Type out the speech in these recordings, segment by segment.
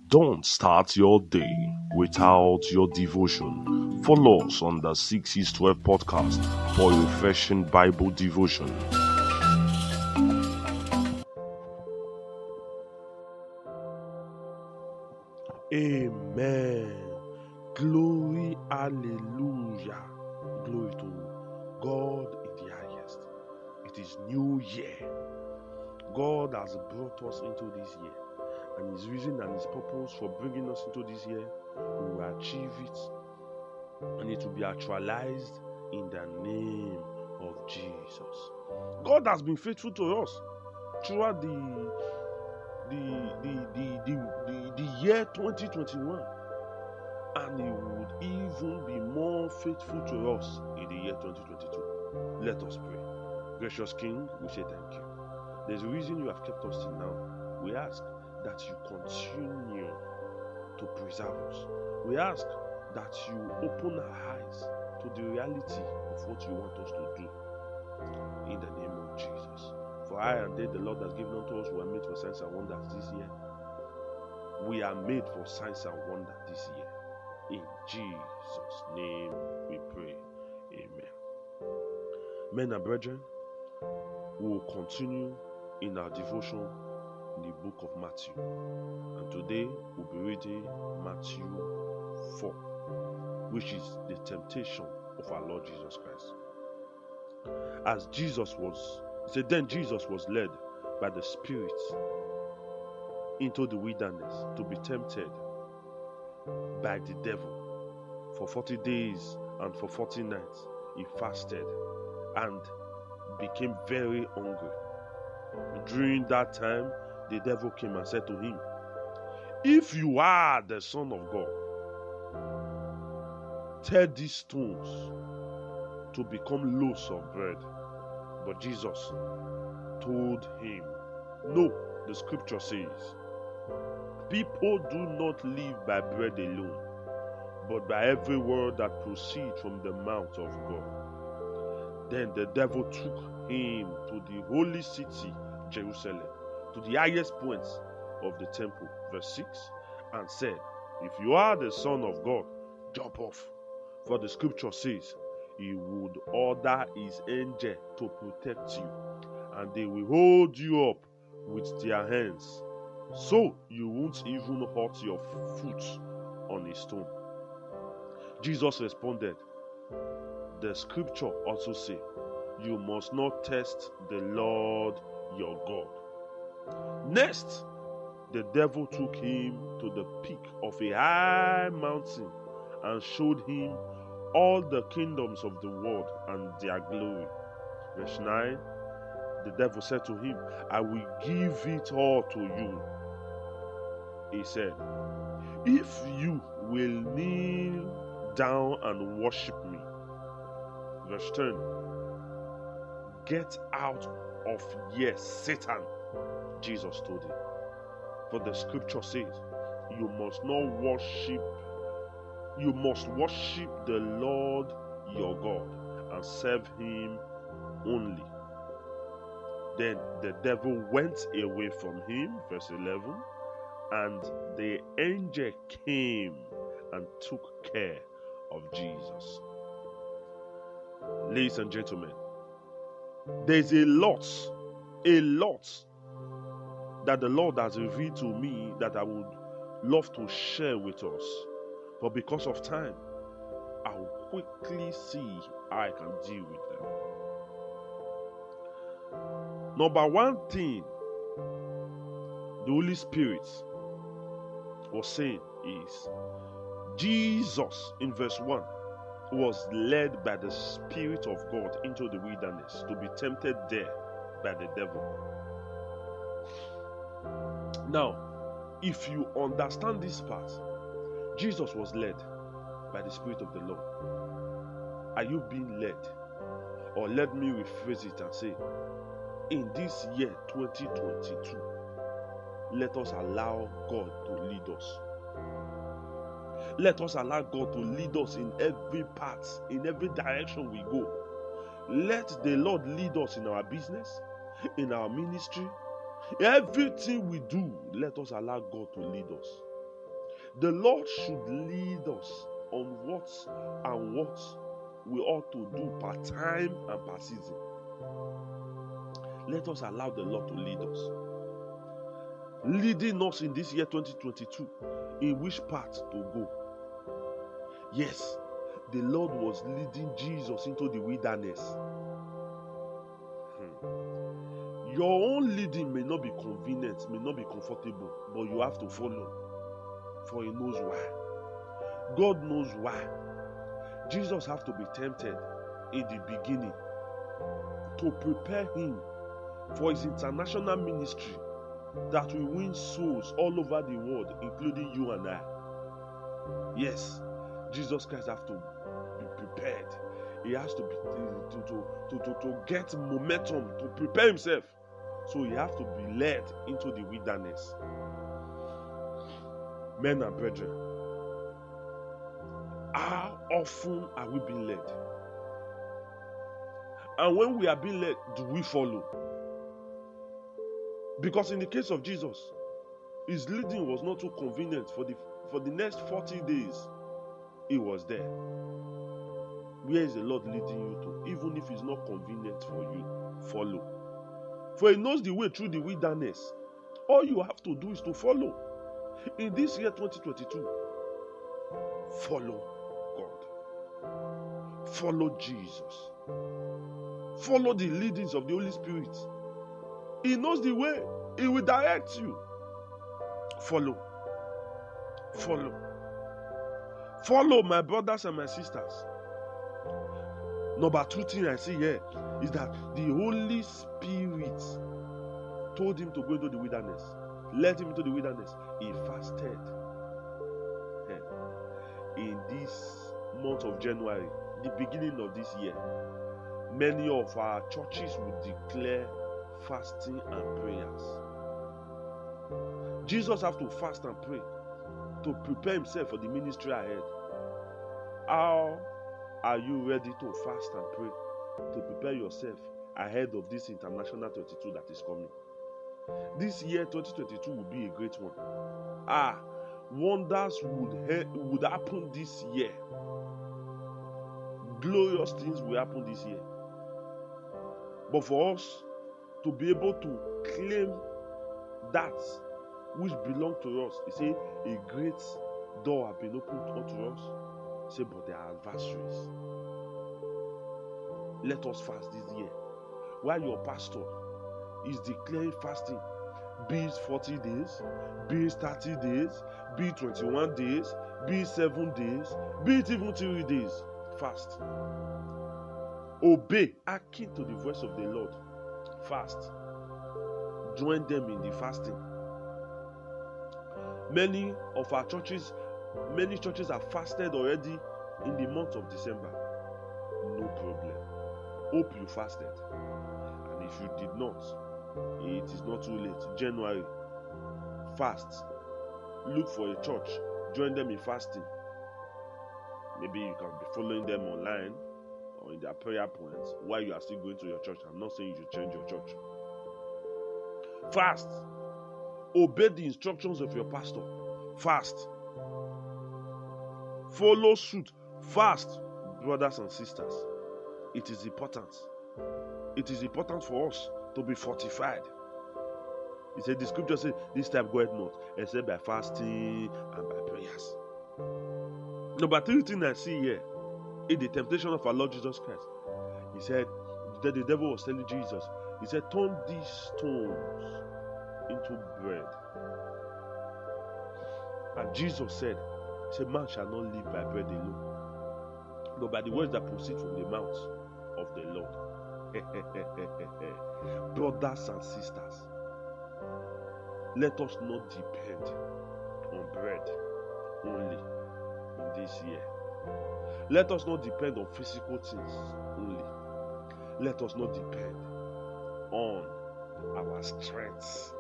Don't start your day without your devotion. Follow us on the 6 is 12 podcast for a refreshing Bible devotion. Amen. Glory, hallelujah. Glory to God in the highest. It is New Year. God has brought us into this year. And His reason and His purpose for bringing us into this year, we will achieve it. And it will be actualized in the name of Jesus. God has been faithful to us throughout the year 2021. And He would even be more faithful to us in the year 2022. Let us pray. Gracious King, we say thank you. There's a reason you have kept us till now. We ask that you continue to preserve us. We ask that you open our eyes to the reality of what you want us to do. In the name of Jesus. For I and they, the Lord has given unto us, we are made for signs and wonders this year. We are made for signs and wonders this year. In Jesus' name we pray. Amen. Men and brethren, we will continue in our devotion in the book of Matthew. And today we'll be reading Matthew 4, which is the temptation of our Lord Jesus Christ. As Jesus was, then Jesus was led by the Spirit into the wilderness to be tempted by the devil. For 40 days and for 40 nights he fasted and became very hungry. During that time, the devil came and said to him, "If you are the Son of God, tell these stones to become loaves of bread." But Jesus told him, "No, the scripture says, people do not live by bread alone, but by every word that proceeds from the mouth of God." Then the devil took him to the holy city, Jerusalem, to the highest points of the temple, verse 6, and said, "If you are the Son of God, jump off. For the scripture says, He would order His angel to protect you, and they will hold you up with their hands, so you won't even hurt your foot on a stone." Jesus responded, "The scripture also says, you must not test the Lord your God." Next, the devil took him to the peak of a high mountain and showed him all the kingdoms of the world and their glory. Verse 9, the devil said to him, "I will give it all to you." He said, "If you will kneel down and worship me." Verse 10, "Get out of here, Satan," Jesus told him. For the scripture says, you must worship the Lord your God and serve Him only. Then the devil went away from him, verse 11, and the angel came and took care of Jesus. Ladies and gentlemen, there's a lot that the Lord has revealed to me that I would love to share with us. But because of time, I will quickly see how I can deal with them. Number one thing the Holy Spirit was saying is, Jesus, in verse 1, was led by the Spirit of God into the wilderness to be tempted there by the devil. Now, if you understand this part, Jesus was led by the Spirit of the Lord. Are you being led? Or let me rephrase it and say, in this year 2022, let us allow God to lead us. Let us allow God to lead us in every part, in every direction we go. Let the Lord lead us in our business, in our ministry, everything we do. Let us allow God to lead us. The Lord should lead us on what we ought to do per time and per season. Let us allow the Lord to lead us. Leading us in this year 2022, in which path to go. Yes, the Lord was leading Jesus into the wilderness. Your own leading may not be convenient, may not be comfortable, but you have to follow. For He knows why. God knows why. Jesus have to be tempted in the beginning to prepare Him for His international ministry that will win souls all over the world, including you and I. Yes, Jesus Christ have to be prepared. He has to be to get momentum to prepare Himself. So He has to be led into the wilderness. Men and brethren, how often are we being led? And when we are being led, do we follow? Because in the case of Jesus, His leading was not too convenient. For the next 40 days, He was there. Where is the Lord leading you to? Even if it's not convenient for you, follow. For He knows the way through the wilderness. All you have to do is to follow. In this year 2022, follow God. Follow Jesus. Follow the leadings of the Holy Spirit. He knows the way. He will direct you. Follow. Follow. Follow, my brothers and my sisters. Number 2 thing I see here is that the Holy Spirit told him to go into the wilderness. Led him into the wilderness. He fasted. In this month of January, the beginning of this year, many of our churches will declare fasting and prayers. Jesus have to fast and pray to prepare Himself for the ministry ahead. How are you ready to fast and pray to prepare yourself ahead of this international 22 that is coming? This year 2022 will be a great one. Wonders would happen this year. Glorious things will happen this year. But for us to be able to claim that which belongs to us, He say a great door has been opened unto us. He say, but there are adversaries. Let us fast this year. While your pastor is declaring fasting, be it 40 days, be it 30 days, be it 21 days, be it 7 days, be it even 3 days, fast. Obey, hearken to the voice of the Lord. Fast. Join them in the fasting. Many churches have fasted already in the month of December. No problem. Hope you fasted. And if you did not, it is not too late. January, fast. Look for a church. Join them in fasting. Maybe you can be following them online or in their prayer points while you are still going to your church. I'm not saying you should change your church. Fast. Obey the instructions of your pastor. Fast. Follow suit. Fast, brothers and sisters. It is important. It is important for us to be fortified. He said, the scripture says, this type goeth not, except by fasting and by prayers. Number 3 thing I see here, in the temptation of our Lord Jesus Christ, He said, that the devil was telling Jesus, He said, turn these stones into bread. And Jesus said, man shall not live by bread alone, but by the words that proceed from the mouth of the Lord. Brothers and sisters, let us not depend on bread only in this year. Let us not depend on physical things only. Let us not depend on our strengths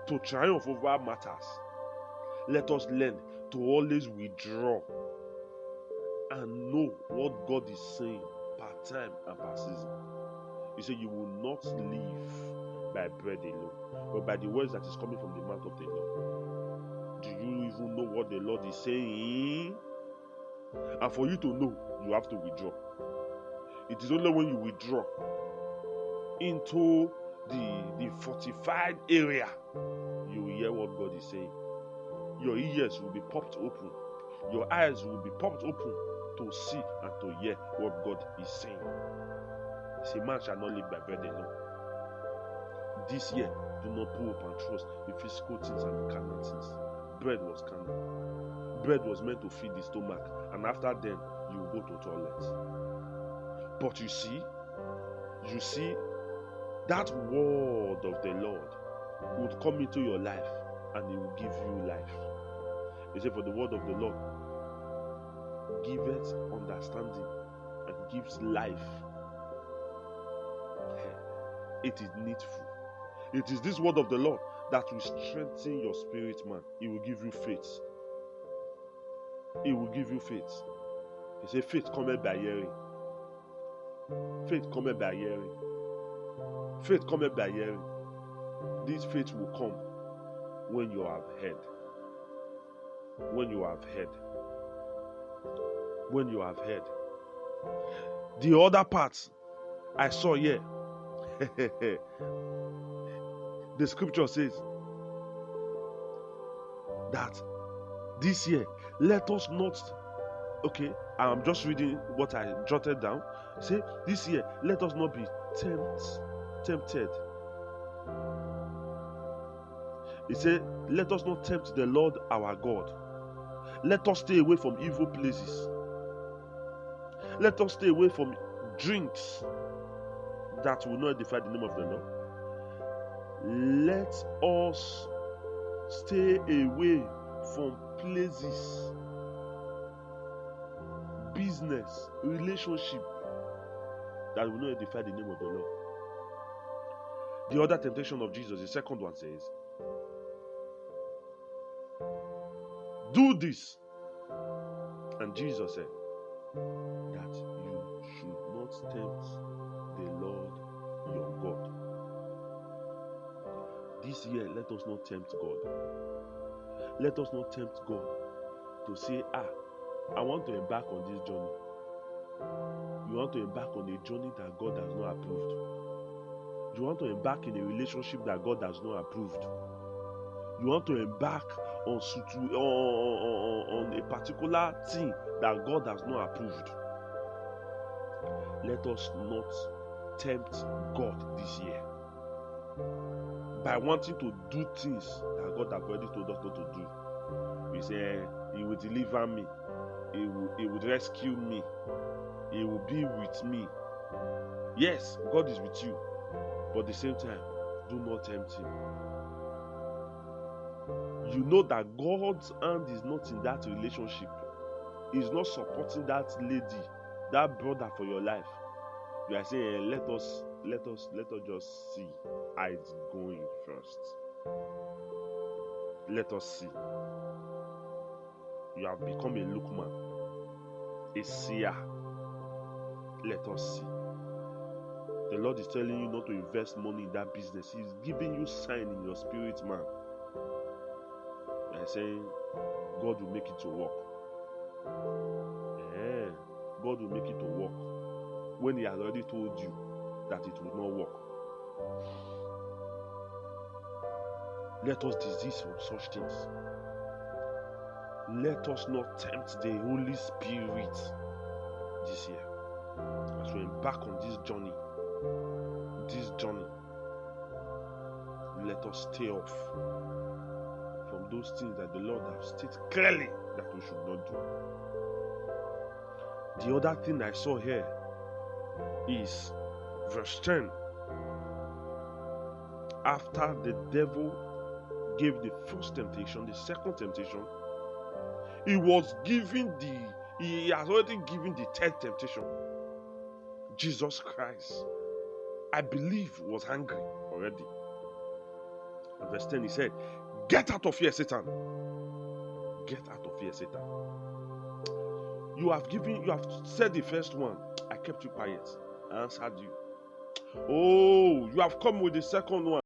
to triumph over matters. Let us learn to always withdraw and know what God is saying per time and per season. He said, you will not live by bread alone, but by the words that is coming from the mouth of the Lord. Do you even know what the Lord is saying? And for you to know, you have to withdraw. It is only when you withdraw into the fortified area, you will hear what God is saying. Your ears will be popped open. Your eyes will be popped open to see and to hear what God is saying. See, man shall not live by bread alone. This year, do not put up and trust the physical things and the carnal things. Bread was carnal. Bread was meant to feed the stomach, and after then, you will go to toilet. But you see, that word of the Lord would come into your life, and it will give you life. He said, for the word of the Lord giveth understanding and gives life. It is needful. It is this word of the Lord that will strengthen your spirit, man. It will give you faith. It will give you faith. He said, faith cometh by hearing. Faith cometh by hearing. Faith cometh by hearing. This faith will come when you have heard. When you have heard. When you have heard. The other part I saw here. The scripture says that this year, let us not, okay, I'm just reading what I jotted down. Say, this year, let us not be tempted. He said, let us not tempt the Lord our God. Let us stay away from evil places. Let us stay away from drinks that will not defy the name of the Lord. Let us stay away from places, business, relationship that will not edify the name of the Lord. The other temptation of Jesus, the second one says, do this. And Jesus said that you should not tempt the Lord your God. This year, let us not tempt God. Let us not tempt God to say, I want to embark on this journey. You want to embark on a journey that God has not approved. You want to embark in a relationship that God has not approved. You want to embark on a particular thing that God has not approved. Let us not tempt God this year by wanting to do things that God has already told us not to do. We say, He will deliver me. He will rescue me. He will be with me. Yes, God is with you. But at the same time, do not tempt Him. You know that God's hand is not in that relationship. He's not supporting that lady, that brother for your life. You are saying, let us just see how it's going first. Let us see. You have become a lookman, a seer. Let us see. The Lord is telling you not to invest money in that business. He's giving you sign in your spirit, man. You are saying, God will make it to work. Yeah, God will make it to work when He has already told you that it will not work. Let us desist from such things. Let us not tempt the Holy Spirit this year as we embark on this journey. Let us stay off from those things that the Lord has stated clearly that we should not do. The other thing I saw here is verse 10. After the devil gave the first temptation, the second temptation, he has already given the third temptation. Jesus Christ, I believe, was hungry already. And verse 10, he said, get out of here, Satan. Get out of here, Satan. You have said the first one. I kept you quiet. I answered you. Oh, you have come with the second one.